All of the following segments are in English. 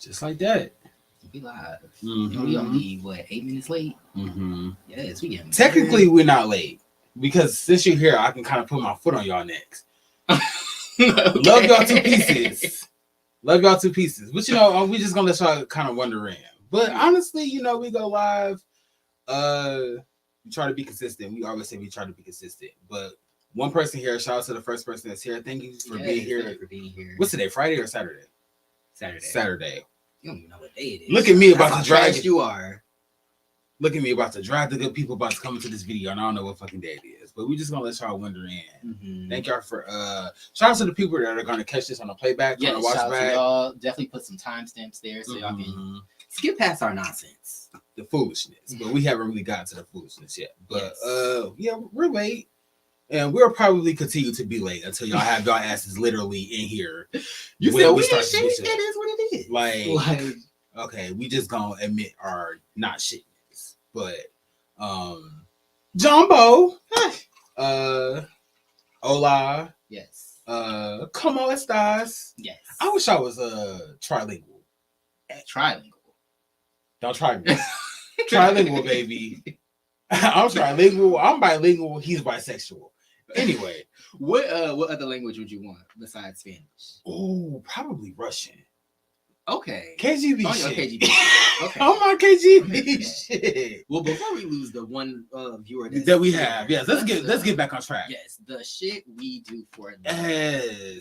Just like that. We live. Mm-hmm. And we only, 8 minutes late? Mm-hmm. Yes, we getting Technically, we're not late. Because since you're here, I can kind of put my foot on y'all necks. Okay. Love y'all two pieces. Love y'all two pieces. But, we just going to let y'all kind of wonder in. But honestly, we go live. We try to be consistent. We always say we try to be consistent. But one person here, shout out to the first person that's here. Thank you for being here. Thank you for being here. What's today, Friday or Saturday? Saturday. You don't even know what day it is. Look at me about to drag. You are. Look at me about to drag the good people about to come into this video, and I don't know what fucking day it is. But we just gonna let y'all wonder in. Mm-hmm. Thank y'all for shout out to the people that are gonna catch this on the playback, on the watch shout back. Out to y'all. Definitely put some timestamps there so y'all can skip past our nonsense. The foolishness. But we haven't really gotten to the foolishness yet. But we're late. And we'll probably continue to be late until y'all have y'all asses literally in here. You said we ain't shit. It is what it is. Like, okay, we just gonna admit our not shitness. But Jumbo, hola. Yes. Como estas? Yes. I wish I was trilingual. Trilingual. Don't try me. Trilingual, baby. I'm trilingual. I'm bilingual. He's bisexual. Anyway, what other language would you want besides Spanish? Oh, probably Russian. Okay. KGB shit. KGB shit. Okay. Oh my KGB shit. Well, before we lose the one viewer that we have, yes, let's get back on track. Yes, the shit we do for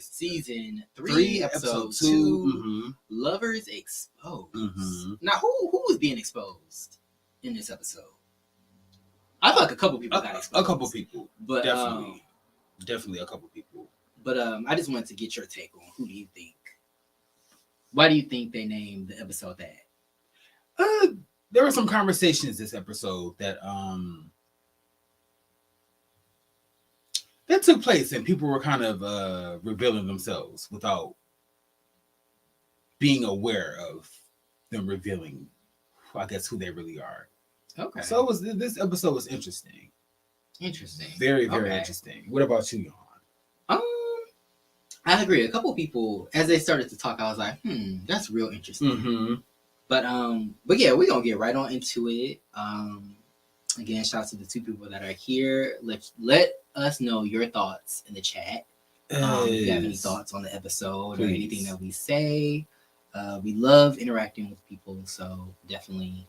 season 3, three episode 2, mm-hmm. Lovers Exposed. Mm-hmm. Now, who was being exposed in this episode? I feel like a couple people got exposed. A couple people, but definitely a couple people. But I just wanted to get your take on who do you think? Why do you think they named the episode that? There were some conversations this episode that took place, and people were kind of revealing themselves without being aware of them revealing, I guess, who they really are. Okay. So this episode was interesting. Interesting. Very, very interesting. What about you, Johan? I agree. A couple of people, as they started to talk, I was like, that's real interesting. Mm-hmm. But yeah, we're gonna get right on into it. Again, shout out to the two people that are here. Let us know your thoughts in the chat. If you have any thoughts on the episode or anything that we say. We love interacting with people, so definitely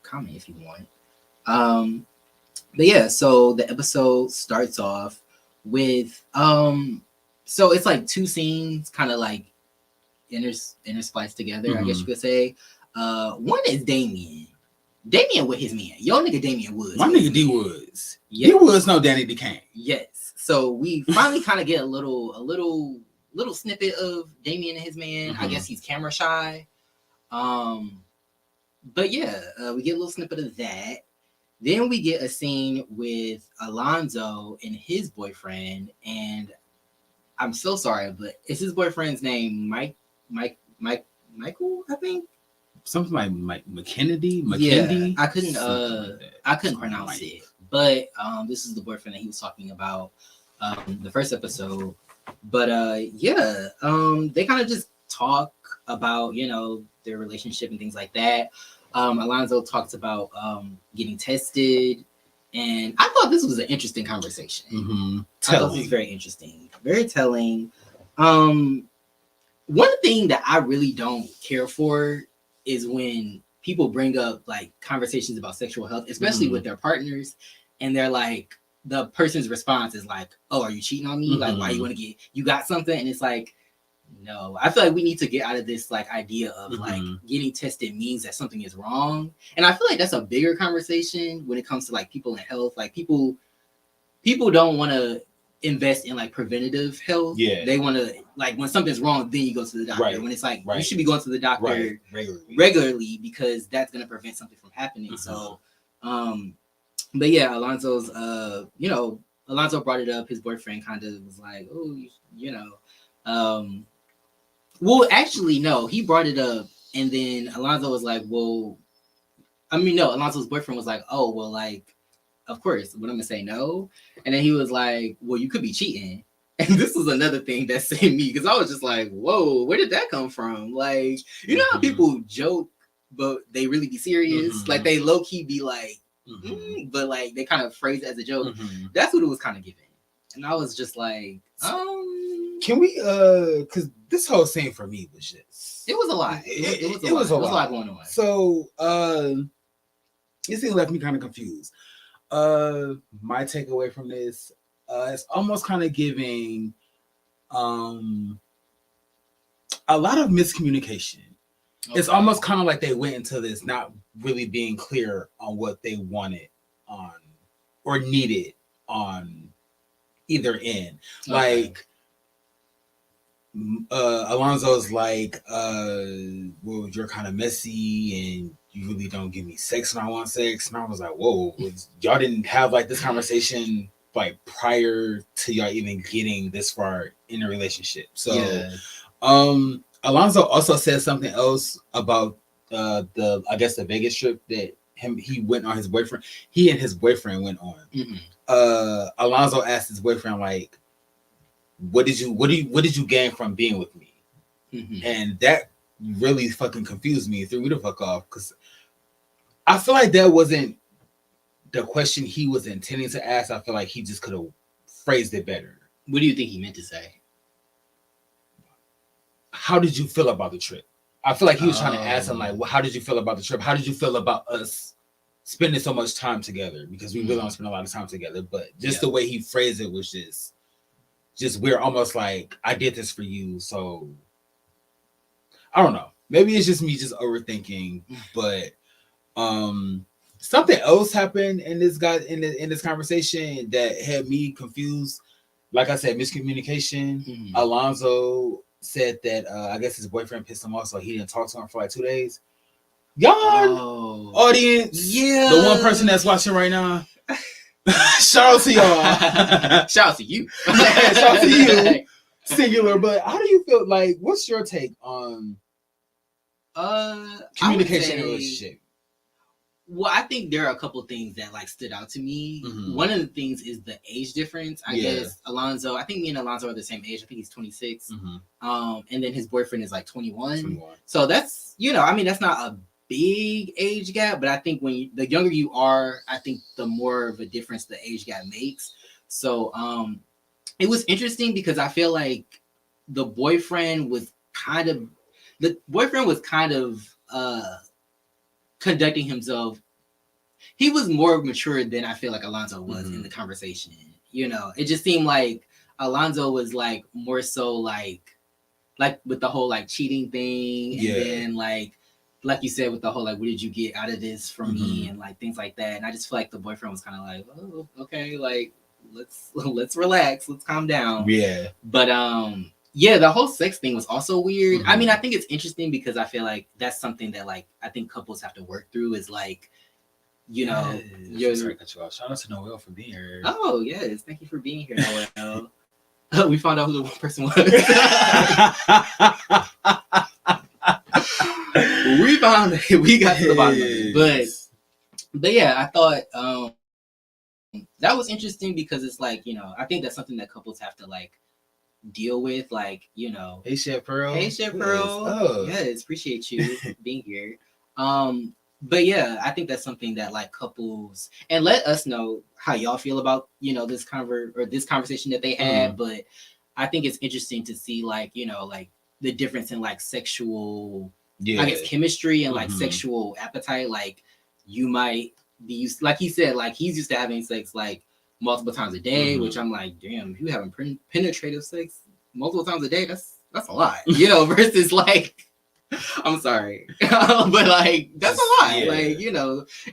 comment if you want. But yeah, so the episode starts off with so it's like two scenes kind of like interspliced together, I guess you could say. One is Damien with his man. Yo nigga Damien Woods. My nigga D Woods. Yes. D Woods no Danny DeCane. Yes. So we finally kind of get a little snippet of Damien and his man. I guess he's camera shy. But yeah, we get a little snippet of that. Then we get a scene with Alonzo and his boyfriend, and I'm so sorry, but is his boyfriend's name Michael, I think? Something like McKennedy? Yeah, I couldn't pronounce it. But this is the boyfriend that he was talking about the first episode. But they kind of just talk about, their relationship and things like that. Alonzo talked about getting tested, and I thought this was an interesting conversation. I thought this was very interesting, very telling. One thing that I really don't care for is when people bring up like conversations about sexual health, especially with their partners, and they're like, the person's response is like, "Oh, are you cheating on me? Like, why you got something?" And it's like, no, I feel like we need to get out of this like idea of like getting tested means that something is wrong. And I feel like that's a bigger conversation when it comes to like people in health. Like people don't want to invest in like preventative health. Yeah. They want to like when something's wrong, then you go to the doctor. Right. When it's like you should be going to the doctor regularly because that's going to prevent something from happening. So, but yeah, Alonzo brought it up. His boyfriend kind of was like, oh, well, actually, no, he brought it up, and then Alonzo was like, Alonzo's boyfriend was like, oh, well, like, of course, what I'm gonna say no, and then he was like, well, you could be cheating, And this was another thing that saved me because I was just like, whoa, where did that come from? Like, you know how people joke, but they really be serious? Like, they low-key be like, but like, they kind of phrase it as a joke. That's what it was kind of giving. And I was just like, can we, because this whole scene for me was just... It was a lot. It was a lot going on. So, this thing left me kind of confused. My takeaway from this, it's almost kind of giving a lot of miscommunication. Okay. It's almost kind of like they went into this not really being clear on what they wanted on or needed on either end. Okay. Like, Alonzo's like, well, you're kind of messy and you really don't give me sex when I want sex. And I was like, whoa, y'all didn't have like this conversation like prior to y'all even getting this far in a relationship. So yeah. Alonzo also said something else about I guess the Vegas trip that he went on. He and his boyfriend went on. Alonzo asked his boyfriend, like, what did you gain from being with me? And that really fucking confused me, threw me the fuck off, because I feel like that wasn't the question he was intending to ask. I feel like he just could have phrased it better. What do you think he meant to say? How did you feel about the trip? I feel like he was trying to ask him, like, well, how did you feel about the trip? How did you feel about us spending so much time together? Because we really don't spend a lot of time together. But just the way he phrased it was just we're almost like, I did this for you. So I don't know. Maybe it's just me just overthinking. But something else happened in this conversation that had me confused. Like I said, miscommunication. Alonzo said that I guess his boyfriend pissed him off, so he didn't talk to him for like 2 days. Y'all, audience, the one person that's watching right now, shout out to y'all. Shout out to you. Shout out to you. Singular. But how do you feel? Like, what's your take on communication in a relationship? Well, I think there are a couple things that like stood out to me. One of the things is the age difference. I guess Alonzo, I think me and Alonzo are the same age. I think he's 26. And then his boyfriend is like 21. So that's, I mean, that's not a big age gap, but I think the younger you are, I think the more of a difference the age gap makes. So it was interesting because I feel like the boyfriend was kind of conducting himself. He was more mature than I feel like Alonzo was in the conversation. It just seemed like Alonzo was like more so like with the whole like cheating thing, and then like you said with the whole like, what did you get out of this from me, and like things like that. And I just feel like the boyfriend was kind of like, oh, okay, like let's relax, let's calm down. But the whole sex thing was also weird. I mean, I think it's interesting because I feel like that's something that like I think couples have to work through, is like, sorry to cut you off. Shout out to Noel for being here. Oh yes, thank you for being here, Noel. We found out who the one person was. we got to the bottom of it. But yeah, I thought that was interesting because it's like, I think that's something that couples have to like deal with, like, Hey Chef Pearl. Yes. Oh. Yes, appreciate you being here. But yeah, I think that's something that like couples, and let us know how y'all feel about this conversation that they had. But I think it's interesting to see like like the difference in like sexual I guess chemistry and like sexual appetite. Like you might be used, like he said, like he's used to having sex like multiple times a day, which I'm like, damn, you having penetrative sex multiple times a day, that's a lot, versus like, I'm sorry, but like that's a lot, like,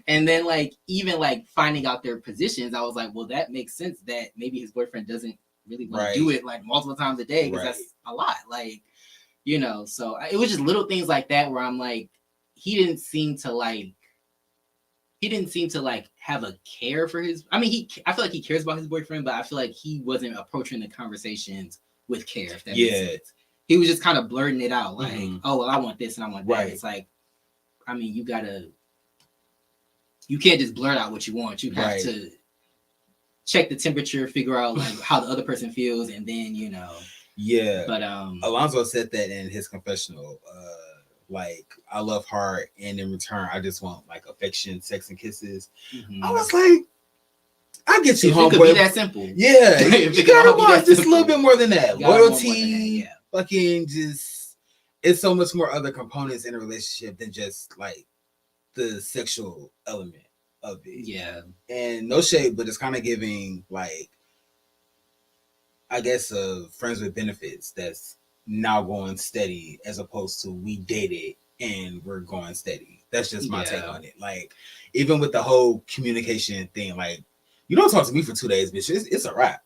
and then like even like finding out their positions, I was like, well, that makes sense that maybe his boyfriend doesn't really want to do it like multiple times a day, because that's a lot, like, so it was just little things like that where I'm like, he didn't seem to like have a care for his, I mean, I feel like he cares about his boyfriend, but I feel like he wasn't approaching the conversations with care, if that makes sense. He was just kind of blurting it out, like, oh, well, I want this and I want that. It's like, I mean, you can't just blurt out what you want. You have to check the temperature, figure out like how the other person feels, and then Yeah. But Alonzo said that in his confessional. Like, I love hard, and in return, I just want like affection, sex, and kisses. I was like, I get you, homeboy. It could be that simple. Yeah, you gotta want just a little bit more than that. Loyalty, fucking just. It's so much more other components in a relationship than just like the sexual element of it. Yeah. And no shade, but it's kind of giving like, I guess, friends with benefits that's now going steady as opposed to we dated and we're going steady. That's just my take on it. Like, even with the whole communication thing, like, you don't talk to me for 2 days, bitch. It's a wrap.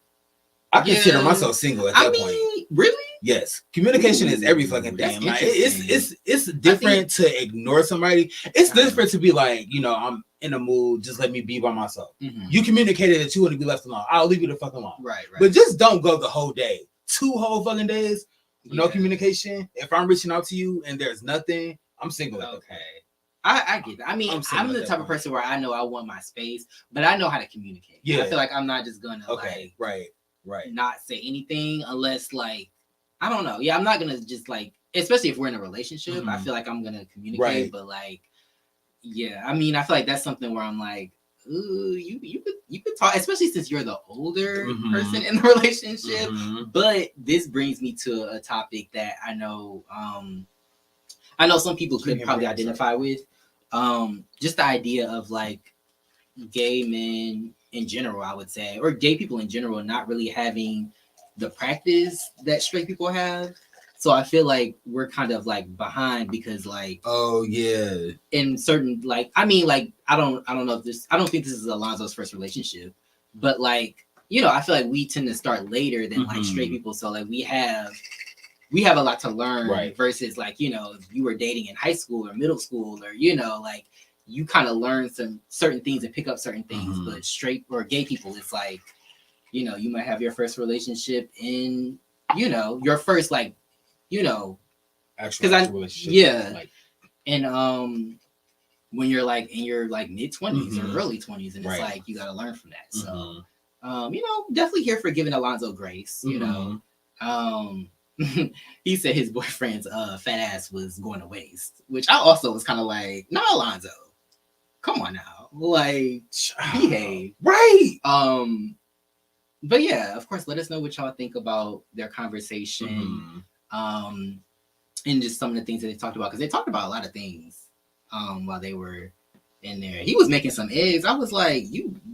I consider myself single at that point. Really? Yes. Communication is every fucking thing. Like, it's different to ignore somebody. It's different to be like, I'm in a mood, just let me be by myself. Mm-hmm. You communicated that you want to be left alone. I'll leave you the fuck alone. Right. But just don't go the whole day. 2 whole fucking days. No communication. If I'm reaching out to you and there's nothing, I'm single. Okay. I get that. I mean, I'm the type of person where I know I want my space, but I know how to communicate. Yeah. I feel like I'm not just gonna right. not say anything unless like, I don't know. Yeah, I'm not gonna just like, especially if we're in a relationship, mm-hmm. I feel like I'm gonna communicate, right. But like, yeah, I mean, I feel like that's something where I'm like, ooh, you could talk, especially since you're the older mm-hmm. person in the relationship. Mm-hmm. But this brings me to a topic that I know some people could probably identify with. Just the idea of like gay men in general, I would say, or gay people in general, not really having the practice that straight people have. So I feel like we're kind of like behind because like, oh yeah, in certain like, I mean, like, I don't know if this, I don't think this is Alonzo's first relationship, but like, I feel like we tend to start later than mm-hmm. like straight people. So like we have a lot to learn, right. Versus like, if you were dating in high school or middle school or, like you kind of learn some certain things and pick up certain things, mm-hmm. But straight or gay people, it's like, you might have your first relationship in, your first like, actual relationship. Yeah. Like, and when you're like in your like mid 20s mm-hmm. or early 20s, and it's like you gotta learn from that. Mm-hmm. So definitely here for giving Alonzo grace, mm-hmm. He said his boyfriend's fat ass was going to waste, which I also was kind of like, nah, Alonzo, come on now, like behave. Right. But yeah, of course, let us know what y'all think about their conversation. Mm-hmm. And just some of the things that they talked about, because they talked about a lot of things while they were in there. He was making some eggs. I was like,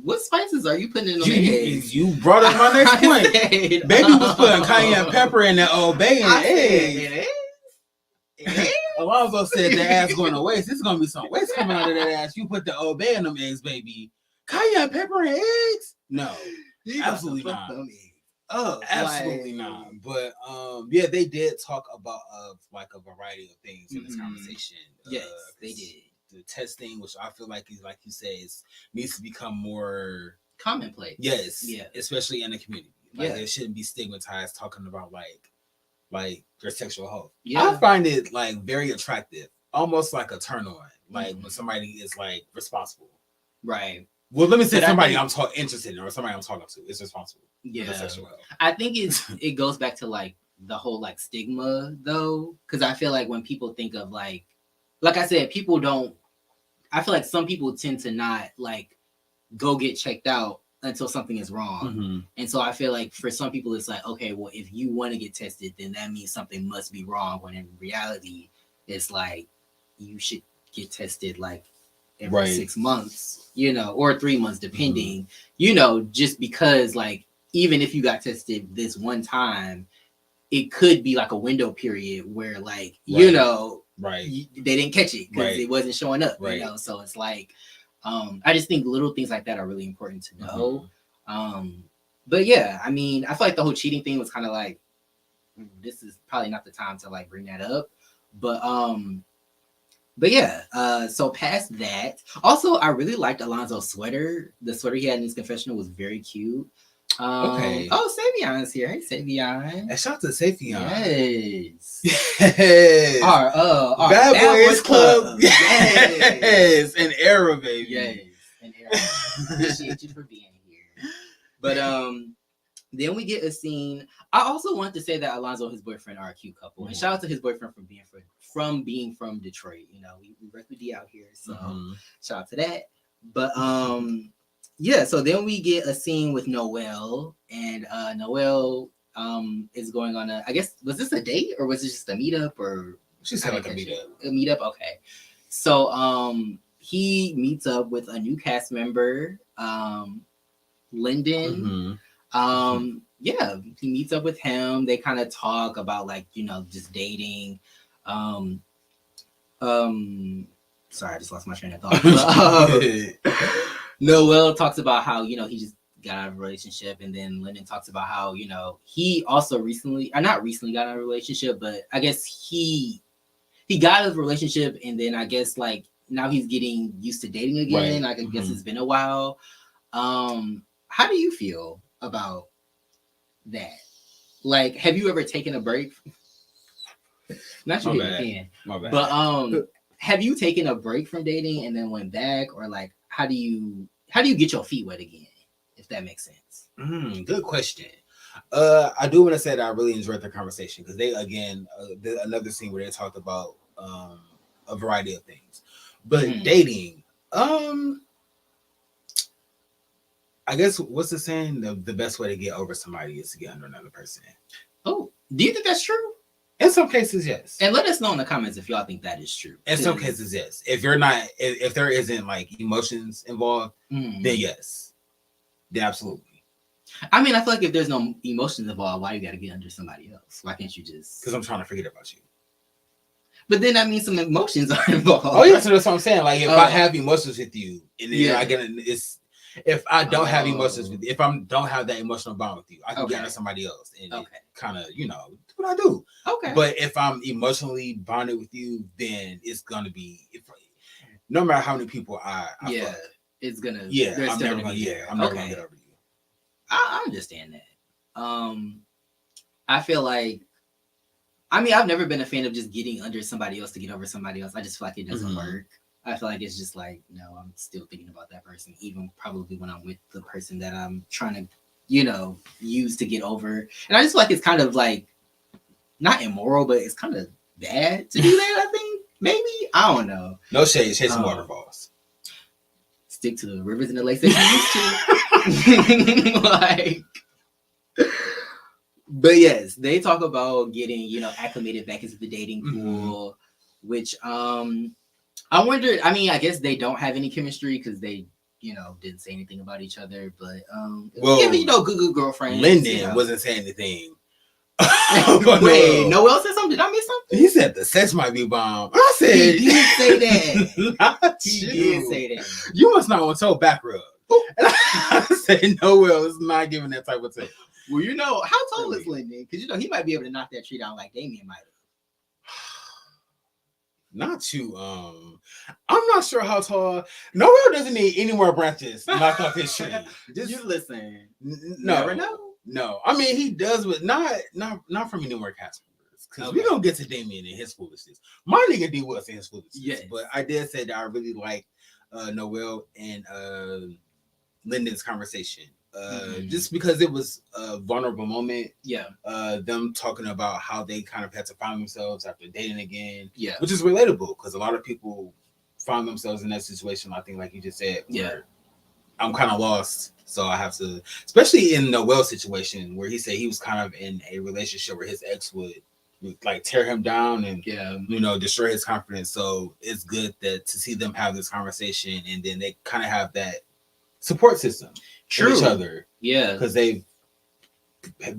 what spices are you putting in them eggs? You brought up my next point. Baby was putting cayenne pepper in that old bay and eggs. Alonzo said the ass going to waste. There's going to be some waste coming out of that ass. You put the old bay in them eggs, baby. Cayenne pepper and eggs? No. Absolutely not. Oh, absolutely not. But yeah, they did talk about like a variety of things in this mm-hmm. conversation. Yes, they did. The testing, which I feel like is, like you say, needs to become more commonplace. Yes, yeah, especially in the community. Like there shouldn't be stigmatized talking about like your sexual health. Yeah, I find it like very attractive, almost like a turn on. Like mm-hmm. when somebody is like responsible. Right. Well, let me say somebody I'm interested in or somebody I'm talking to is responsible. Yeah, I think it goes back to like the whole like stigma though, because I feel like when people think of like I said, people don't. I feel like some people tend to not like go get checked out until something is wrong, mm-hmm. And so I feel like for some people it's like, okay, well, if you want to get tested, then that means something must be wrong. When in reality, it's like you should get tested like every 6 months, or 3 months, depending, mm-hmm. Just because like, even if you got tested this one time, it could be like a window period where like, they didn't catch it because it wasn't showing up, so it's like, I just think little things like that are really important to know. Mm-hmm. But yeah, I mean, I feel like the whole cheating thing was kind of like, this is probably not the time to like bring that up, but yeah, so past that, also I really liked Alonzo's sweater. The sweater he had in his confessional was very cute. Okay. Oh, Savion's here. Hey, Savion. Shout out to Savion. Yes. Yes. Our Bad Boys Club. Yes. An era, baby. Yes. An era. Appreciate you for being here. But then we get a scene. I also want to say that Alonzo and his boyfriend are a cute couple, and shout out to his boyfriend from being from Detroit. You know, we work with D out here, so shout out to that. But yeah. So then we get a scene with Noelle, and Noelle is going on a. I guess was this a date or was it just a meetup or? She said like a meetup. A meetup, okay. So he meets up with a new cast member, Lyndon. Yeah, he meets up with him. They kind of talk about like, you know, just dating. Sorry, I just lost my train of thought. Noelle talks about how, you know, he just got out of a relationship, and then Lyndon talks about how, you know, he also not recently got out of a relationship, but I guess he got out of a relationship, and then I guess like now he's getting used to dating again. Right. Like I guess it's been a while. How do you feel about that? Like, have you ever taken a break? Not you again. My bad. But have you taken a break from dating and then went back, or like how do you get your feet wet again, if that makes sense? Good question. I do want to say that I really enjoyed the conversation because they again another scene where they talked about a variety of things, but dating. I guess what's the saying? The best way to get over somebody is to get under another person. Oh, do you think that's true? In some cases, yes. And let us know in the comments if y'all think that is true. In some cases, yes. If you're not, if there isn't like emotions involved, then yes, then absolutely. I mean, I feel like if there's no emotions involved, why you got to get under somebody else? Why can't you just? Because I'm trying to forget about you. But then that means some emotions are involved. Oh yeah, so that's what I'm saying. Like if I have emotions with you, and then I get it's. If I don't have emotions with you, if I don't have that emotional bond with you, I can get under somebody else and kind of, you know, what I do. Okay. But if I'm emotionally bonded with you, then it's gonna be no matter how many people I fuck, it's gonna I'm never gonna get over you. I understand that. I feel like I've never been a fan of just getting under somebody else to get over somebody else. I just feel like it doesn't work. I feel like it's just like, no, I'm still thinking about that person, even probably when I'm with the person that I'm trying to, you know, use to get over. And I just feel like it's kind of like, not immoral, but it's kind of bad to do that, I think. Maybe? I don't know. No shade, chase some waterfalls. Stick to the rivers and the lakes that you used to. Like, but yes, they talk about getting, you know, acclimated back into the dating pool, which, I wonder. I mean, I guess they don't have any chemistry because they, you know, didn't say anything about each other. But you know, good girlfriend. Lyndon wasn't saying anything. Wait, Noelle said something. Did I miss something? He said the sex might be bomb. I said he did say that. He did say that. You must not want to tell back rub. And I said Noelle is not giving that type of thing. Well, you know, how tall is Lyndon? Because you know he might be able to knock that tree down like Damien might have. Not too. I'm not sure how tall. Noelle doesn't need any more branches knocked off his tree. Just you listen. Never know. No, I mean he does, but not from any more cast members. Because we gonna get to Damien and his foolishness. My nigga D was in his foolishness. Yes. But I did say that I really like Noelle and Lyndon's conversation. Just because it was a vulnerable moment. Yeah. Them talking about how they kind of had to find themselves after dating again. Yeah. Which is relatable because a lot of people find themselves in that situation. I think, like you just said, where I'm kind of lost, so I have to. Especially in Noelle's situation, where he said he was kind of in a relationship where his ex would like tear him down and you know destroy his confidence. So it's good that to see them have this conversation and then they kind of have that support system. True. Each other, because they've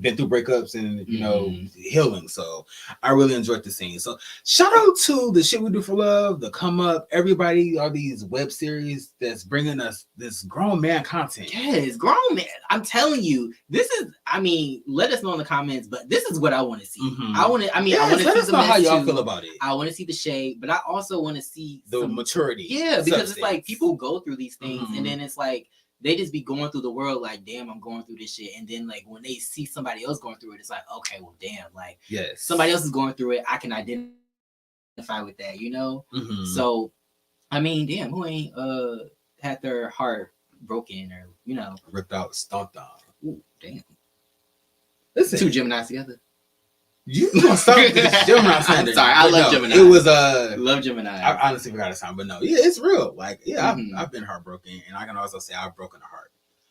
been through breakups and you know healing. So I really enjoyed the scene. So shout out to the Shit We Do for Love, the Come Up, everybody, all these web series that's bringing us this grown man content. Yes, grown man. I'm telling you, this is. I mean, let us know in the comments, but this is what I want to see. I want to. I mean, I want to see the how y'all feel about it. I want to see the shade, but I also want to see the maturity. Yeah, because it's like people go through these things, and then it's like. They just be going through the world like, damn, I'm going through this shit. And then like when they see somebody else going through it, it's like, okay, well, damn, like somebody else is going through it. I can identify with that, you know? So, I mean, damn, who ain't had their heart broken or, you know, ripped out, stomped on. Ooh, damn. Listen, 2 Geminis together. You gonna start with this Gemini standard? I'm sorry, I love Gemini. It was love Gemini. I honestly forgot his time, but no, yeah, it's real. Like, yeah, Mhm. I've been heartbroken, and I can also say I've broken a heart.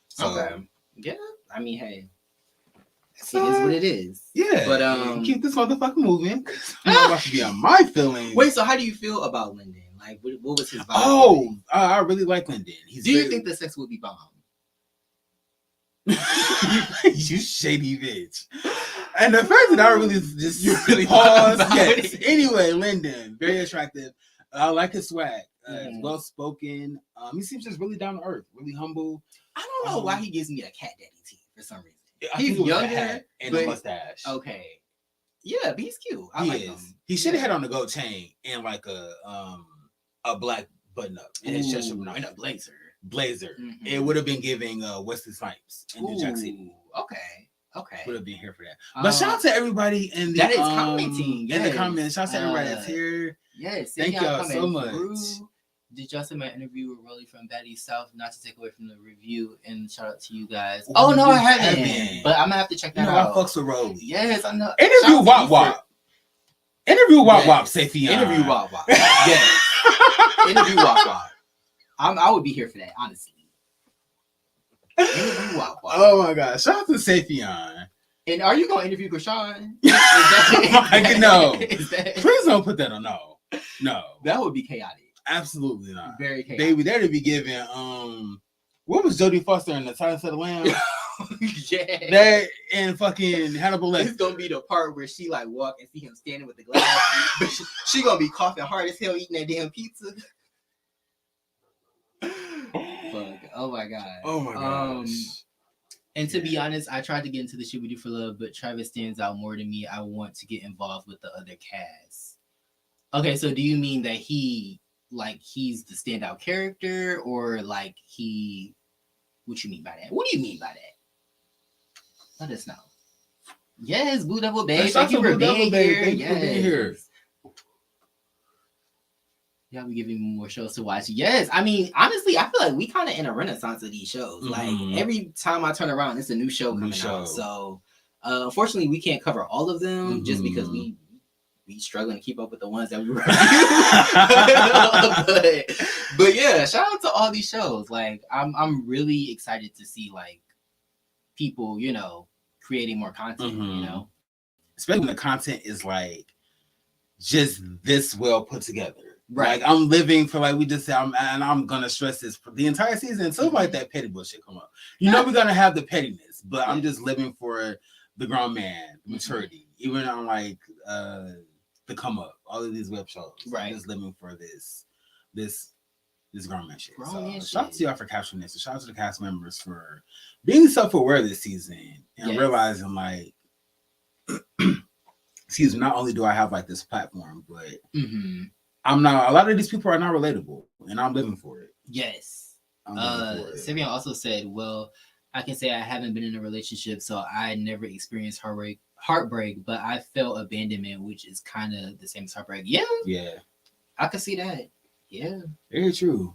So, Okay. Yeah, I mean, hey, it is what it is. Yeah, but keep this motherfucker moving. I'm not about to be on my feelings. Wait, so how do you feel about Lyndon? Like, what was his vibe? Oh, I really like Lyndon. Do you think the sex would be bomb? You shady bitch. And the fact that I really just pause. Yes. Anyway, Lyndon, very attractive. I like his swag. Well spoken. He seems just really down to earth, really humble. I don't know why he gives me a cat daddy team for some reason. He's younger and a mustache. Okay. Yeah, but he's cute. I like him. He should have had on a gold chain and like a black button up and his chest and a blazer. Mm-hmm. It would have been giving Wesley Snipes in New Jack City. Okay. Would have been here for that. But shout out to everybody in the that is commenting. In the comments. Shout out to everybody that's here. Yes. Thank y'all so much. Did y'all see my interview with Rolly from Baddies South? Not to take away from the review, and shout out to you guys. Oh no, I haven't. But I'm gonna have to check that out. I fucks with Rolly. Yes, I know. Interview Wop Wop. Interview Wop Wop. Safian. Interview Wop Wop. Yes. Interview Wop Wop. I would be here for that, honestly. Interview Wop Wop. Oh my god! Shout out to Safian. And are you gonna interview Krishan? No. Please don't put that on. No. That would be chaotic. Absolutely not. Very chaotic. Baby, that'd be giving. What was Jodie Foster in the Silence of the Lambs? Yeah. That and fucking Hannibal Lecter. It's gonna be the part where she like walk and see him standing with the glass. But she gonna be coughing hard as hell eating that damn pizza. Fuck. Oh my god. Oh my gosh. And to be honest, I tried to get into the Shit We Do for Love, but Travis stands out more to me. I want to get involved with the other cast. Okay, so do you mean that he's the standout character, or like what you mean by that? What do you mean by that? Let us know. Yes, Blue Devil Babe. Thank you for being here. Thank you for being here. Yeah, we giving more shows to watch. Yes, I mean, honestly, I feel like we kind of in a renaissance of these shows. Mm-hmm. Like every time I turn around, it's a new show coming out. So, unfortunately, we can't cover all of them just because we struggling to keep up with the ones that we review. but yeah, shout out to all these shows. Like, I'm really excited to see like people, creating more content. Especially when the content is like just this well put together. Right. Like I'm living for like we just said, I'm gonna stress this for the entire season until like that petty bullshit come up. We're gonna have the pettiness, but I'm just living for the grown man, the maturity. Even on like the come up, all of these web shows. Right. I'm just living for this grown man shit. Shout out to y'all for capturing this. Shout out to the cast members for being self-aware this season and realizing like excuse me, not only do I have like this platform, but I'm not. A lot of these people are not relatable, and I'm living for it. Yes. Savion also said, "Well, I can say I haven't been in a relationship, so I never experienced heartbreak, but I felt abandonment, which is kind of the same as heartbreak." Yeah. Yeah. I could see that. Yeah. Very true.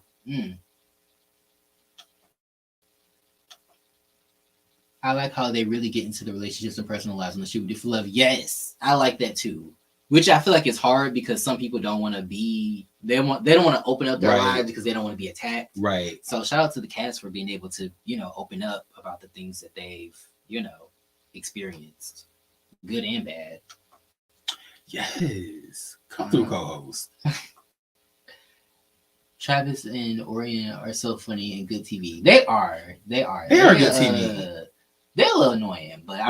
I like how they really get into the relationships and personal lives on the Shit We Do for Love. Yes, I like that too. Which I feel like is hard because some people don't want to be. They don't want to open up their lives because they don't want to be attacked. Right. So shout out to the cast for being able to open up about the things that they've experienced, good and bad. Yes. Come through, co-host. Travis and Orion are so funny and good TV. They are. They are good TV. They're a little annoying, but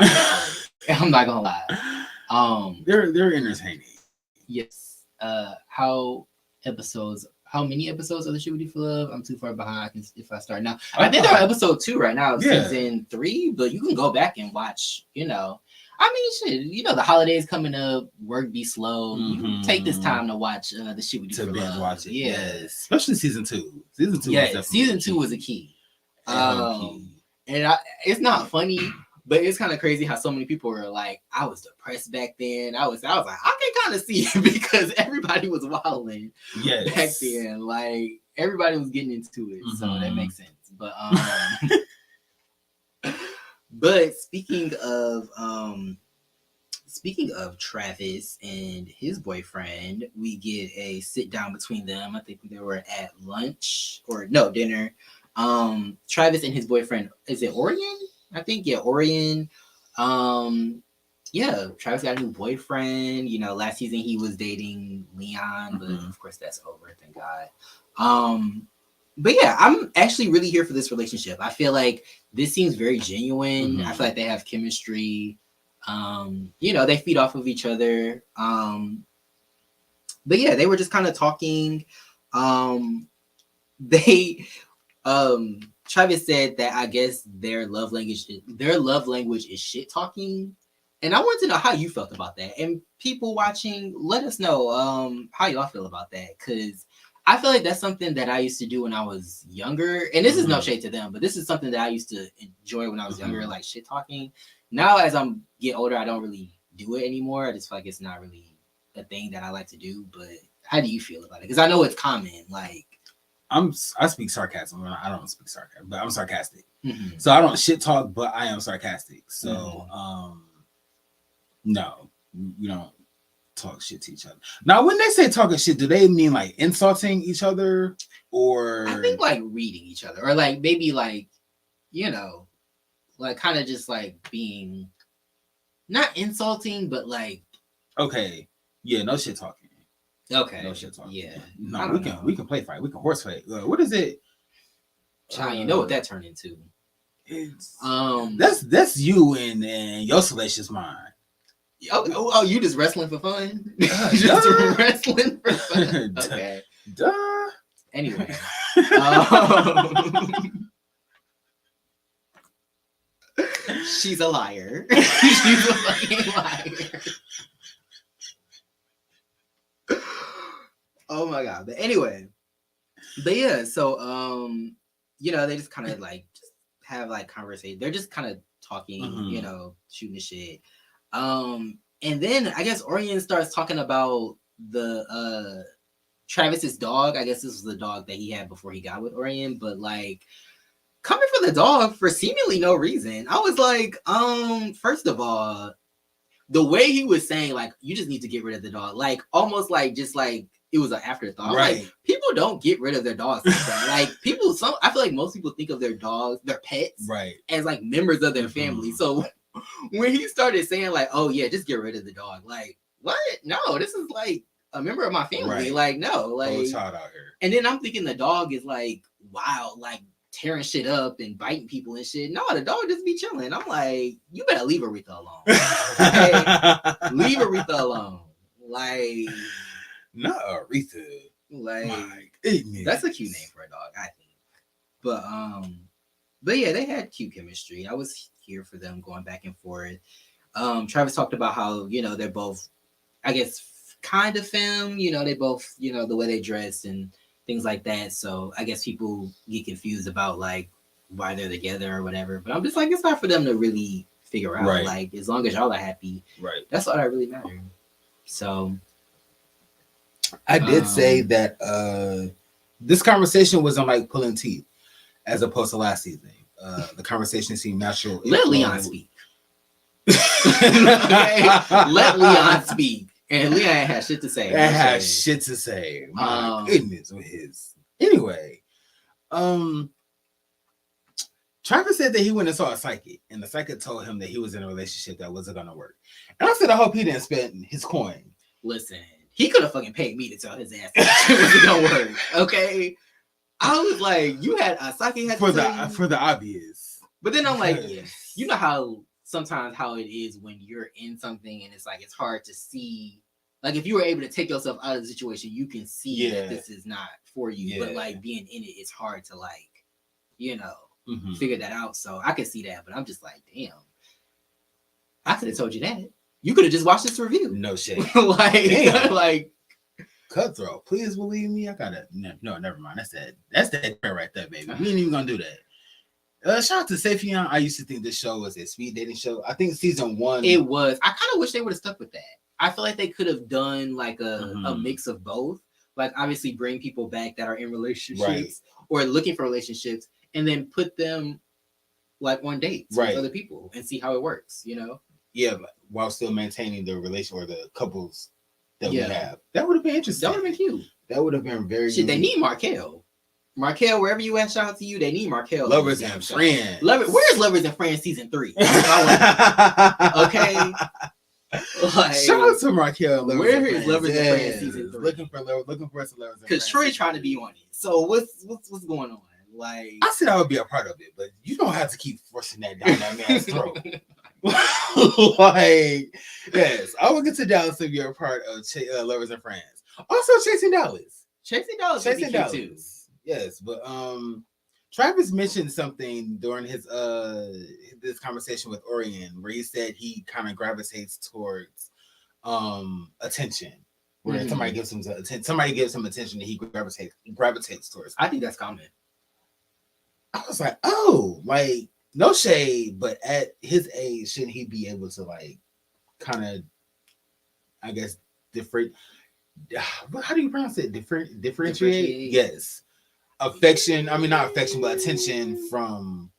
I'm not gonna lie. They're entertaining. Yes. How many episodes of the Shit We Do for Love? I'm too far behind. If I start now, I think they're on episode 2 right now, season 3. But you can go back and watch. I mean, shit. The holidays coming up. Work be slow. You take this time to watch the Shit We Do for Love. Watch it. Yeah, especially season 2. Season 2. Yeah, season 2 was a key. And it's not funny, but it's kind of crazy how so many people were like, I was depressed back then. I was like, I can kind of see it because everybody was wilding back then. Like everybody was getting into it, so that makes sense. But But speaking of Travis and his boyfriend, we get a sit down between them. I think they were at lunch or no dinner. Travis and his boyfriend, is it Orion? I think, yeah, Orion. Yeah, Travis got a new boyfriend. You know, last season he was dating Leon, but of course that's over, thank God. But yeah, I'm actually really here for this relationship. I feel like this seems very genuine. I feel like they have chemistry. You know, they feed off of each other. But yeah, they were just kind of talking. Travis said that I guess their love language is shit talking. And I wanted to know how you felt about that. And people watching, let us know how y'all feel about that. Because I feel like that's something that I used to do when I was younger. And this is no shade to them, but this is something that I used to enjoy when I was younger, like shit talking. Now, as I'm get older, I don't really do it anymore. I just feel like it's not really a thing that I like to do. But how do you feel about it? Because I know it's common. Like, I speak sarcasm. I don't speak sarcasm, but I'm sarcastic. So I don't shit talk, but I am sarcastic. So no, we don't talk shit to each other. Now, when they say talking shit, do they mean like insulting each other, or I think like reading each other, or like maybe like, you know, like kind of just like being not insulting, but like okay, yeah, no shit talking. Okay, no shit talking. Yeah, no, we can play fight. We can horse fight. What is it? Child, you know what that turned into? It's that's you and your salacious mind. Oh, you just wrestling for fun? Just wrestling for fun. Okay. Duh. Anyway. She's a liar. She's a fucking liar. Oh my god. But anyway. But yeah, so you know, they just kind of like just have like conversation. They're just kind of talking, you know, shooting the shit. And then I guess Orion starts talking about the Travis's dog. I guess this was the dog that he had before he got with Orion, but like coming for the dog for seemingly no reason. I was like, first of all, the way he was saying, like, you just need to get rid of the dog, like almost like just like it was an afterthought. Right. Like, people don't get rid of their dogs like that. Like I feel like most people think of their dogs, their pets, right, as like members of their family. So when he started saying like, oh yeah, just get rid of the dog, like, what? No, this is like a member of my family. Right. Like, no, like child out here. And then I'm thinking the dog is like wild, like tearing shit up and biting people and shit. No, the dog just be chilling. I'm like, you better leave Aretha alone. Okay? Leave Aretha alone. Like, not Aretha. Like, that's a cute name for a dog, I think. But yeah, they had cute chemistry. I was here for them going back and forth. Travis talked about how, you know, they're both, I guess, kind of femme. You know, they both, you know, the way they dress and things like that. So I guess people get confused about like why they're together or whatever. But I'm just like, it's not for them to really figure out. Right. Like, as long as y'all are happy, right? That's all that really matters. So I did say that this conversation wasn't like pulling teeth as opposed to last season. The conversation seemed natural. Let Leon speak. Okay? Let Leon speak. And Leon had shit to say. Shit to say. My goodness with his. Anyway, Travis said that he went and saw a psychic, and the psychic told him that he was in a relationship that wasn't gonna work. And I said, I hope he didn't spend his coin. Listen, he could have fucking paid me to tell his ass that it wasn't gonna work. Okay. I was like, you had a psychic had for the obvious. But then I'm like, yeah, you know how sometimes how it is when you're in something and it's like it's hard to see. Like if you were able to take yourself out of the situation, you can see that this is not for you. But like being in it, it's hard to like, you know, figure that out. So I could see that, but I'm just like, damn. I could have told you that. You could have just watched this review. No shit. like cutthroat. Please believe me. I gotta no, never mind. That's that right there, baby. We ain't even gonna do that. Shout out to Safian. I used to think this show was a speed dating show. I think season 1 it was. I kind of wish they would have stuck with that. I feel like they could have done like a mix of both. Like obviously bring people back that are in relationships or looking for relationships, and then put them like on dates with other people and see how it works, you know? Yeah, while still maintaining the relation or the couples that we have. That would have been interesting. That would have been cute. That would have been very Shit, they need Markel. Markel, wherever you at, shout out to you. They need Markel. Lovers and Friends. Where's Lovers and Friends season 3? Okay. Like, shout out to Markel. Where is Lovers and Friends season 3? Looking for some Lovers and Friends. Because Troy's trying to be on it. So what's going on? Like, I said I would be a part of it, but you don't have to keep forcing that down that man's throat. Like, yes, I will get to Dallas if you're a part of Lovers and Friends. Also, Chasing Dallas. Chasing Dallas too. Yes, but Travis mentioned something during his this conversation with Orion where he said he kind of gravitates towards attention. Where somebody gives him attention and he gravitates towards. I think that's common. I was like, oh, like no shade, but at his age, shouldn't he be able to like kind of, I guess, different? How do you pronounce it? Differentiate? Yes. Affection. I mean, not affection, but attention from.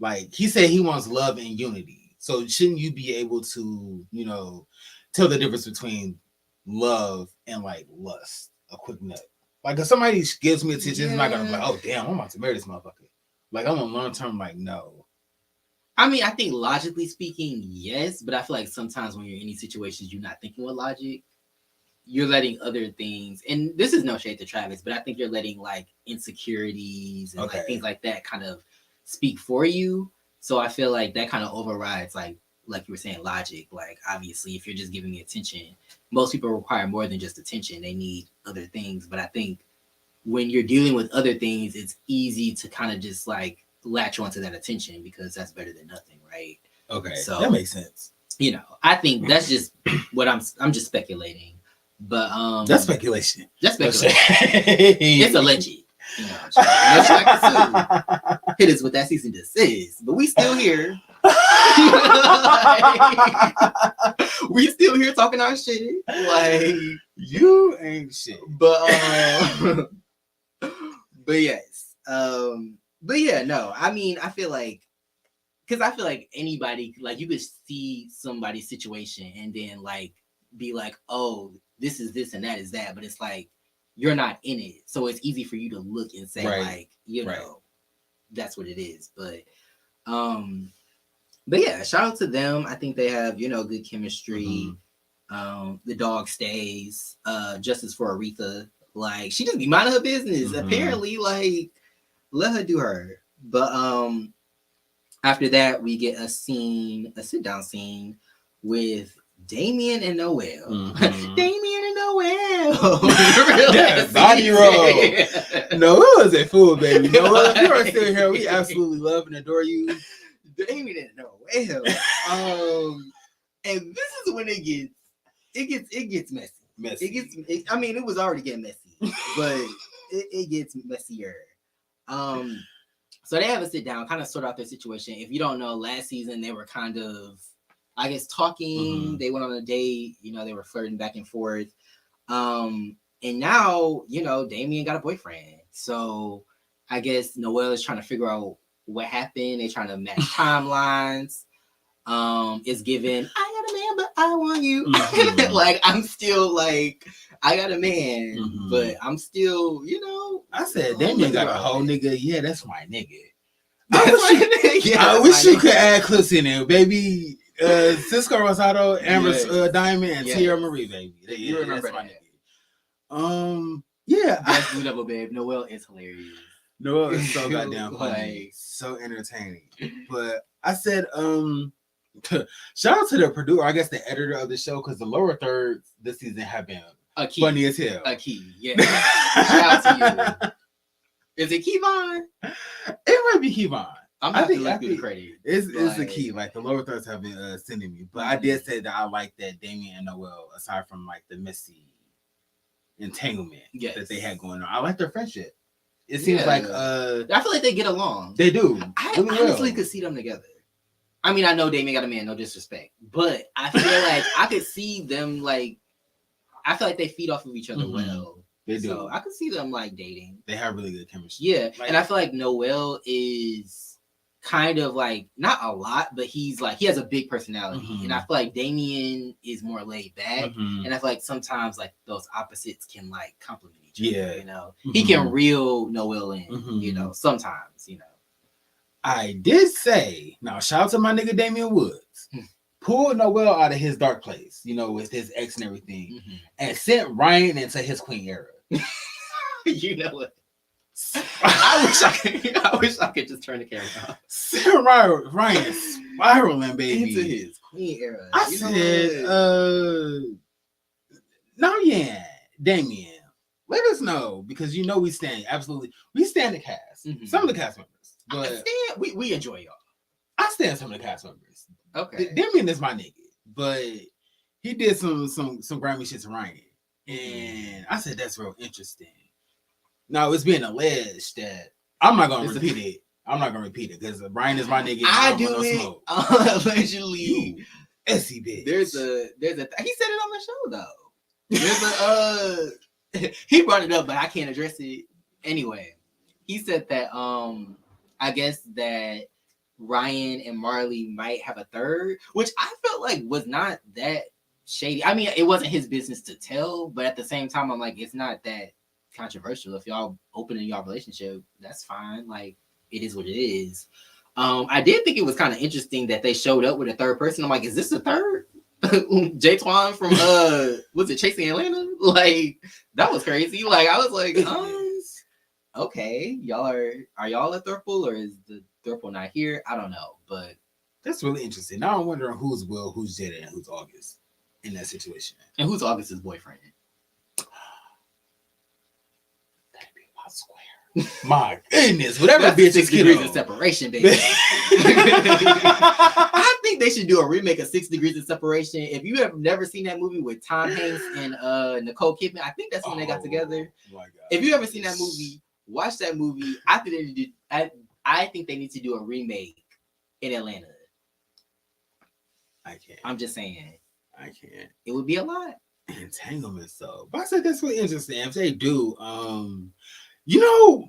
Like he said, he wants love and unity. So shouldn't you be able to, you know, tell the difference between love and like lust? A quick nut. Like if somebody gives me attention, it's not gonna be like, oh damn, I'm about to marry this motherfucker. Like I'm on long term, like no. I mean, I think logically speaking, yes, but I feel like sometimes when you're in these situations, you're not thinking with logic. You're letting other things, and this is no shade to Travis, but I think you're letting like insecurities and like things like that kind of speak for you. So I feel like that kind of overrides like you were saying, logic. Like obviously, if you're just giving me attention, most people require more than just attention. They need other things. But I think when you're dealing with other things, it's easy to kind of just like latch onto that attention because that's better than nothing, right? Okay, so that makes sense. You know, I think that's just what I'm just speculating. But that's speculation. That's speculation. It's alleged. You know, much like the suit. Hit us with that cease and desist. But we still here. We still here talking our shit. Like you ain't shit. But yes. But yeah, no. I mean, I feel like anybody, like you could see somebody's situation and then like be like, oh, this is this and that is that, but it's like you're not in it, so it's easy for you to look and say like, you know, that's what it is. But yeah, shout out to them. I think they have, you know, good chemistry. The dog stays. Justice for Aretha. Like she just be minding her business. Apparently, like let her do her. But after that, we get a sit down scene with Damien and Noel. Damien and Noel. Body roll. Noel is a fool, baby. Noel, if you are still here, we absolutely love and adore you. Damien and Noel. And this is when it gets messy. I mean, it was already getting messy, but it gets messier. So they have a sit down, kind of sort out their situation. If you don't know, last season they were kind of, I guess, talking. They went on a date. You know, they were flirting back and forth. And now, you know, Damien got a boyfriend. So I guess Noel is trying to figure out what happened. They're trying to match timelines. It's given, I got a man, but I want you. Like, I'm still like, I got a man, but I'm still, you know. I said, Damien got a whole nigga. Yeah, that's my nigga. I wish you could add clips in there, baby. Cisco Rosado, Amber Diamond, and Tierra Marie, baby. You remember that? Yeah. That's Blue Double Babe. Noel is hilarious. Noel is so goddamn funny, so entertaining. But I said, shout out to the producer, I guess the editor of the show, because the lower thirds this season have been funny as hell. A key, yeah. Shout out to you. Is it Kevon? It might be Kevon. I think the credit. It's the key. Like the lower thirds have been sending me, but I did say that I like that Damien and Noel, aside from like the messy entanglement that they had going on. I like their friendship. It seems like I feel like they get along. They do. I honestly could see them together. I mean, I know Damien got a man, no disrespect, but I feel like I could see them like. I feel like they feed off of each other well. They do. So I could see them like dating. They have really good chemistry. Yeah, like, and I feel like Noel is kind of like not a lot, but he has a big personality, and I feel like Damien is more laid back, and I feel like sometimes like those opposites can like complement each other. You know, he can reel Noel in. You know, sometimes. You know, I did say now. Shout out to my nigga Damian Woods. Pulled Noel out of his dark place, you know, with his ex and everything, and sent Ryan into his queen era. You know what? I wish I could just turn the camera off. Sent Ryan spiraling, baby, into his queen era. I said, no, yeah, Damien, let us know because you know we stand the cast. Some of the cast members, but we enjoy y'all. I stand some of the cast members. Okay, Damien is my nigga, but he did some Grammy shit to Ryan, and I said that's real interesting. Now it's being alleged that I'm not gonna repeat it. I'm not gonna repeat it because Ryan is my nigga. I do it allegedly. Essie bitch. There's a. He said it on the show though. There's a. He brought it up, but I can't address it anyway. He said that I guess that Ryan and Marley might have a third, which I felt like was not that shady. I mean, it wasn't his business to tell, but at the same time, I'm like, it's not that controversial. If y'all open in y'all relationship, that's fine. Like, it is what it is. I did think it was kind of interesting that they showed up with a third person. I'm like, is this the third? Jay Twan from was it Chasing Atlanta? Like, that was crazy. Like, I was like, okay, y'all are y'all a throuple or is the throuple not here? I don't know, but that's really interesting. Now I'm wondering who's Will, who's Jada, and who's August in that situation, and who's August's boyfriend. That'd be my square. My goodness, whatever that's bitch 6 degrees of separation, baby. I think they should do a remake of 6 Degrees of Separation. If you have never seen that movie with Tom Hanks and Nicole Kidman, I think that's when they got together. My God. If you ever seen that movie, watch that movie. I think they need to do a remake in Atlanta. I can't. I'm just saying. I can't. It would be a lot. Entanglements though. But I said that's really interesting. If they do, you know,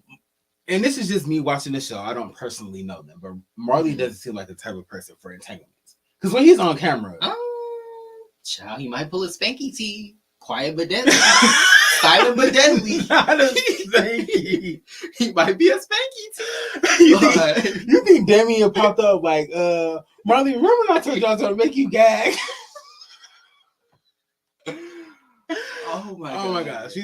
and this is just me watching the show. I don't personally know them, but Marley doesn't seem like the type of person for entanglements. Because when he's on camera, child, he might pull a spanky tee. Quiet but deadly. Silent but deadly. He might be a spanky tee. You think Damien popped up like, Marley, remember I told you I was gonna make you gag? Oh my gosh. We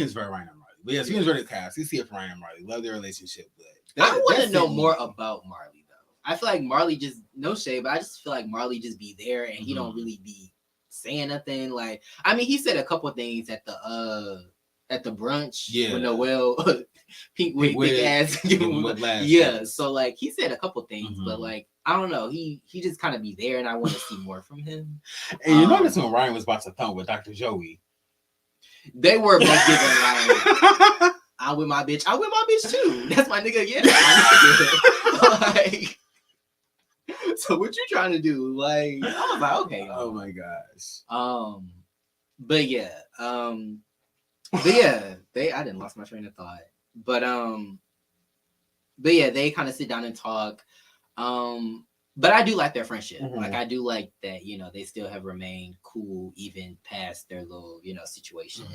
enjoy Ryan and Marley. But yes, we enjoy the cast. We see it for Ryan and Marley. Love their relationship. But I want to know more about Marley though. I feel like Marley just no shade, but I just feel like Marley just be there and he don't really be saying nothing. Like, I mean, he said a couple things at the brunch with Noel, pink wig, big ass. Yeah, so like he said a couple things, but like I don't know, he just kind of be there, and I want to see more from him. And you notice when Ryan was about to thumb with Dr. Joey, they were both giving like, I'm with my bitch. I'm with my bitch too. That's my nigga again. Like, so what you trying to do? Like, I was like, okay. Oh my gosh. But yeah, I didn't lost my train of thought. But yeah, they kind of sit down and talk. But I do like their friendship. Like, I do like that, you know, they still have remained cool even past their little, you know, situation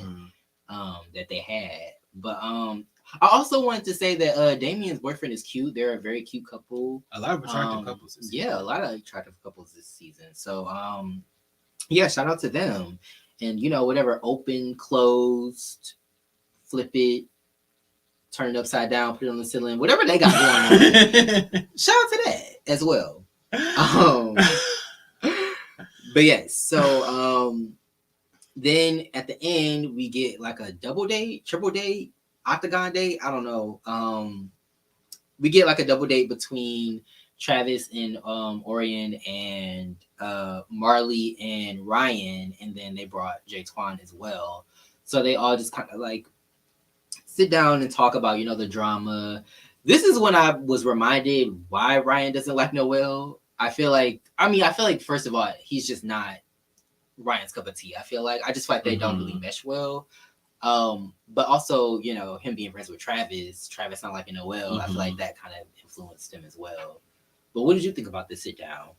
that they had. But I also wanted to say that Damien's boyfriend is cute. They're a very cute couple. A lot of attractive couples this season. Yeah, a lot of attractive couples this season. So yeah, shout out to them. And you know, whatever, open, closed, flip it, turn it upside down, put it on the ceiling, whatever they got going on. Shout out to that as well. But yes, so then at the end we get like a double date, triple date, octagon date. I don't know. We get like a double date between Travis and Orion and Marley and Ryan, and then they brought Jay Twan as well. So they all just kind of like sit down and talk about, you know, the drama. This is when I was reminded why Ryan doesn't like Noel. I feel like first of all, he's just not Ryan's cup of tea. I just feel like they don't really mesh well. But also, you know, him being friends with Travis not liking Noel, I feel like that kind of influenced him as well. But what did you think about this sit down?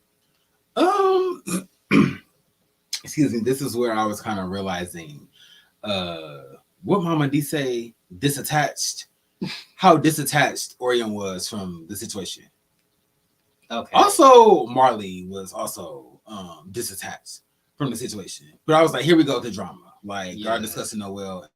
Excuse me, this is where I was kind of realizing what Mama D say, how disattached Orion was from the situation. Okay. Also, Marley was also disattached from the situation. But I was like, here we go with the drama. Like, y'all discussing Noel,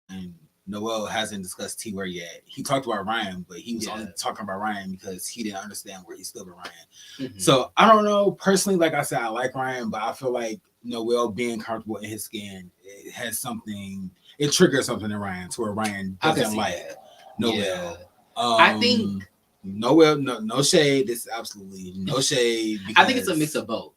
and Noel hasn't discussed T-Ware yet. He talked about Ryan, but he was only talking about Ryan because he didn't understand where he stood with Ryan. So I don't know. Personally, like I said, I like Ryan, but I feel like Noel being comfortable in his skin, it has something, it triggers something in Ryan to where Ryan doesn't like Noel. Yeah. I think Noel, no shade. This is absolutely no shade. I think it's a mix of both.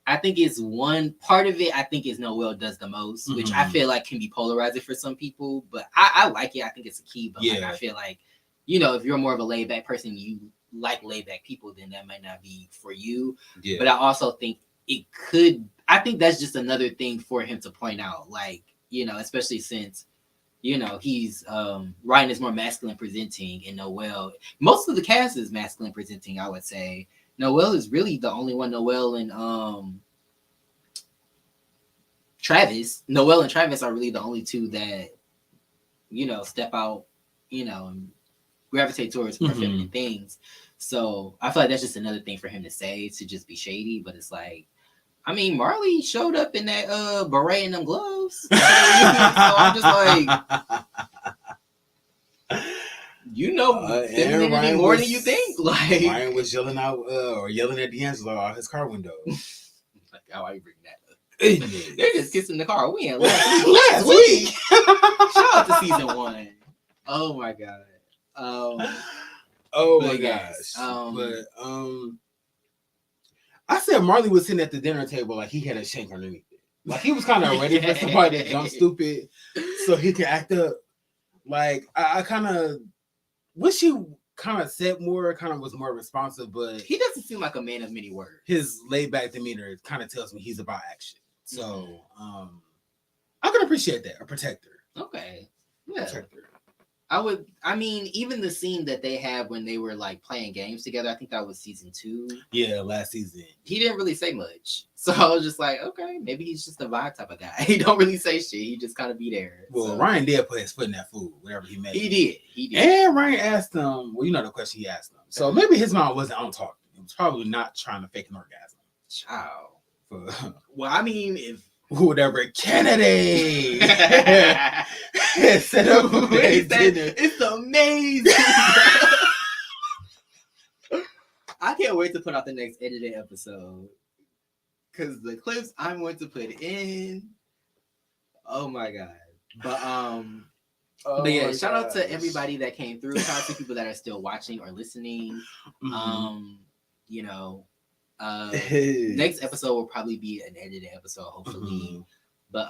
I think it's one part of it. I think is Noel does the most, which I feel like can be polarizing for some people. But I like it. I think it's a key. But like, I feel like, you know, if you're more of a laid back person, you like laid back people, then that might not be for you. Yeah. But I also think it could. I think that's just another thing for him to point out. Like, you know, especially since, you know, he's Ryan is more masculine presenting, and Noel, most of the cast is masculine presenting, I would say. Noel is really the only one. Noel and Travis. Noel and Travis are really the only two that, you know, step out, you know, and gravitate towards more feminine things. So I feel like that's just another thing for him to say, to just be shady. But it's like, I mean, Marley showed up in that beret and them gloves. So I'm just like, you know, femininity more than you think. Like, Ryan was yelling out or yelling at D'Angelo out his car window. Like, how I bring that up? They're just kissing the car. We in last week. Shout out to season 1. Oh my god. Oh my gosh. I said Marley was sitting at the dinner table like he had a shank underneath it. Like he was kind of ready for somebody to jump stupid so he could act up. Like I kind of wish he kind of said more, kind of was more responsive, but he doesn't seem like a man of many words. His laid back demeanor kind of tells me he's about action. So I can appreciate that. A protector. Okay. Yeah. Protector. I mean, even the scene that they had when they were like playing games together, I think that was season 2. Yeah, last season. He didn't really say much. So I was just like, okay, maybe he's just a vibe type of guy. He don't really say shit. He just kind of be there. Well, so. Ryan did put his foot in that food, whatever he made. He did. And Ryan asked him, well, you know the question he asked him. So maybe his mom wasn't on talking. It was probably not trying to fake an orgasm. Child. Well, I mean, if whatever Kennedy set up a dinner. It's amazing. I can't wait to put out the next edited episode, because the clips I'm going to put in, oh my god. But yeah, shout out to everybody that came through. Shout out to people that are still watching or listening. You know, next episode will probably be an edited episode, hopefully. But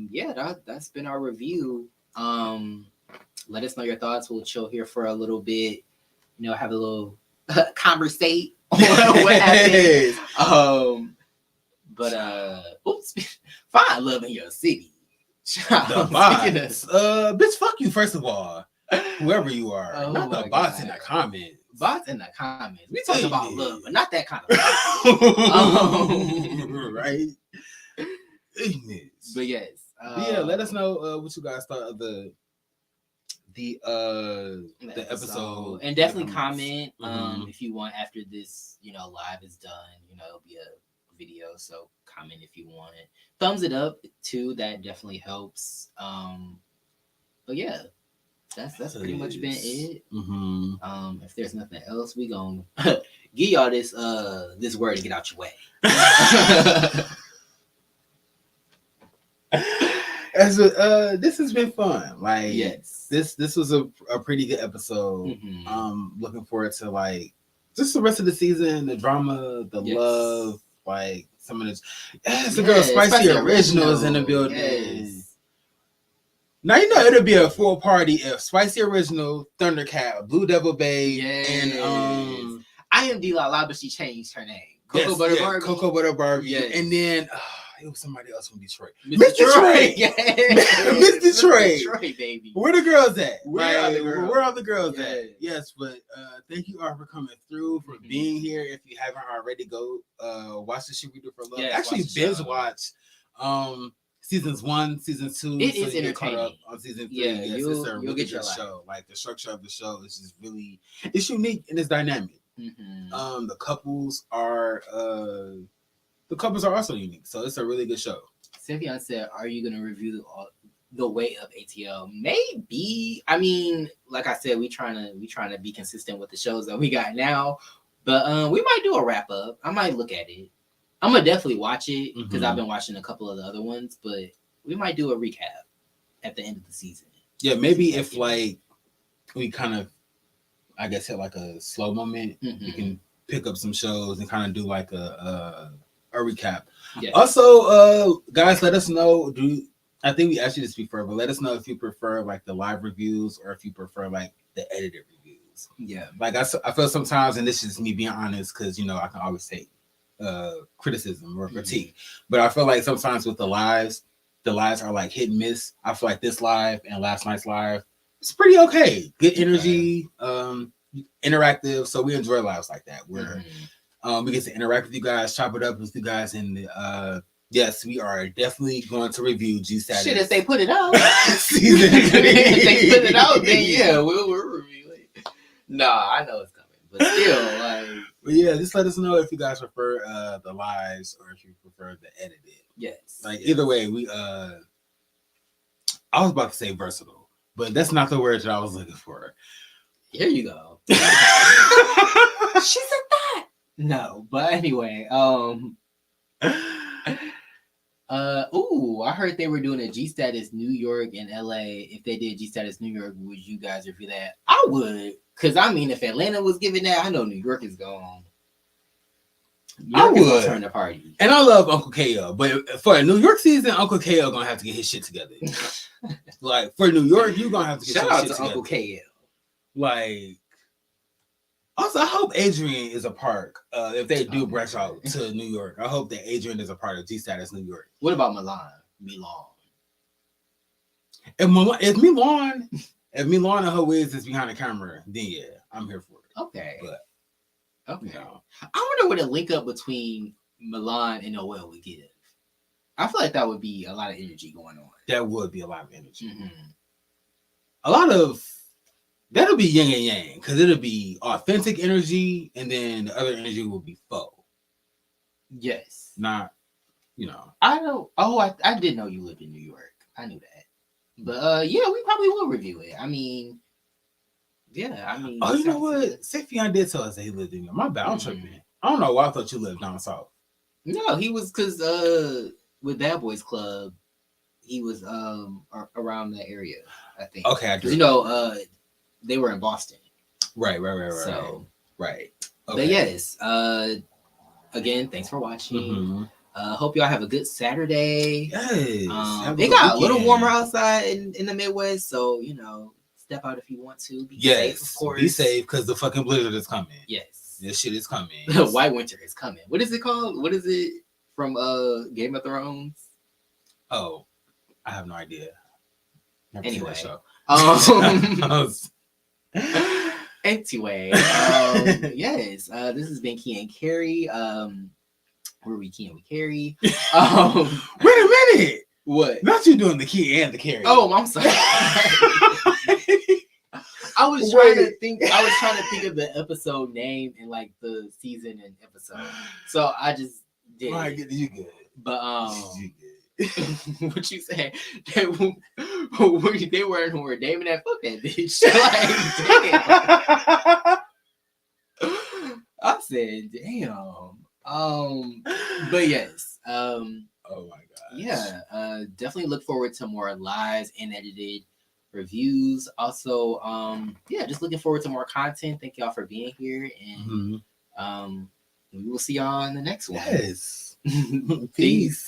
yeah, that's been our review. Let us know your thoughts. We'll chill here for a little bit, you know, have a little conversate on what happened. Find love in your city. The bots. Bitch, fuck you, first of all. Whoever you are. Not the bots in the comments. Bots in the comments. We talking about love, but not that kind of love. Right? But yes. Yeah, let us know what you guys thought of the episode. And definitely comment if you want after this, you know, live is done. You know, it'll be a video, so comment if you want it. Thumbs it up too, that definitely helps. But yeah, that's pretty much been it. If there's nothing else, we gonna give y'all this word to get out your way. This has been fun. Like, yes, this was a pretty good episode. Looking forward to like just the rest of the season, the drama, the love, like some of this. The girl Spicy Original is in the building. Yes. Now you know it'll be a full party if Spicy Original, Thundercat, Blue Devil Babe, and I am D La La, but she changed her name. Cocoa Butter Barbie. Cocoa Butter Barbie, and then it was somebody else from Detroit. Miss Detroit. Yeah. Miss Detroit. Detroit, baby. Where the girls at? Where are the girls? At? Yes, but thank you all for coming through, for being here. If you haven't already, go watch the Shit We Do for Love. Actually, binge watch seasons 1, season 2. It is entertaining. On season 3. Yeah, yes, you'll it's a really get your good life. show. Like the structure of the show is just really, it's unique and it's dynamic. The couples are also unique, so it's a really good show. Sevion said, "Are you gonna review the weight of ATL?" Maybe. I mean, like I said, we trying to be consistent with the shows that we got now, but we might do a wrap up. I might look at it. I'm gonna definitely watch it because I've been watching a couple of the other ones, but we might do a recap at the end of the season. Yeah, maybe if like we kind of, I guess, hit like a slow moment, we can pick up some shows and kind of do like a recap. Yeah. Also, guys, let us know. I think we asked you this before, but let us know if you prefer like the live reviews or if you prefer like the edited reviews. Yeah, like I feel sometimes, and this is me being honest, because I can always take criticism or critique, but I feel like sometimes with the lives are like hit and miss. I feel like this live and last night's live, it's pretty okay. Good energy, interactive. So we enjoy lives like that where we get to interact with you guys, chop it up with you guys, and yes, we are definitely going to review G Status. Shit, if they put it out, if they put it out, then yeah, we'll review it. Nah, I know it's coming, but still, like. But yeah, just let us know if you guys prefer the lives or if you prefer the edited. Yes. Like either way, we I was about to say versatile, but that's not the word that I was looking for. Here you go. She said that. No, but anyway, I heard they were doing a G Status New York and LA. If they did G Status New York, would you guys review that? I would, because I mean, if Atlanta was giving that, I know New York is going. I would turn the party, and I love Uncle KO, but for a New York season, Uncle KO gonna have to get his shit together. Like for New York, you gonna have to get shout your out shit to together. Uncle KO. Like, also, I hope Adrian is a part. If they do branch out to New York, I hope that Adrian is a part of G Status New York. What about Milan? If Milan and her wiz is behind the camera, then yeah, I'm here for it. Okay. But okay. I wonder what a link up between Milan and Noel would give. I feel like that would be a lot of energy going on. That would be a lot of energy. A lot of that'll be yin and yang, because it'll be authentic energy, and then the other energy will be faux. Yes. Not, I know. Oh, I didn't know you lived in New York. I knew that. But yeah, we probably will review it. I mean. Oh, you know what? Safian did tell us that he lived in New York. My bad, I'm tripping. I don't know why I thought you lived down south. No, he was because with Bad Boys Club, he was around that area, I think. Okay, I do. They were in Boston. Right. So right. Okay. But yes, again, thanks for watching. Hope y'all have a good Saturday. Yes. It got a little warmer outside in the Midwest, so step out if you want to. Be safe, of course. Be safe, because the fucking blizzard is coming. Yes. This shit is coming. The white winter is coming. What is it called? What is it from Game of Thrones? Oh, I have no idea. Anyway. Anyway, yes. This has been Key and Carrie. Where we Key and we Carrie. Wait a minute. What? Not you doing the Key and the Carrie. Oh, I'm sorry. I was trying to think of the episode name and like the season and episode. So I just did. All right, you good. But you good. What you say? They weren't who were Damon that fuck that bitch. Like, damn. I said, damn. But yes. Oh my god. Yeah. Definitely look forward to more lives and edited reviews. Also, just looking forward to more content. Thank y'all for being here, and we will see y'all in the next one. Yes. Peace.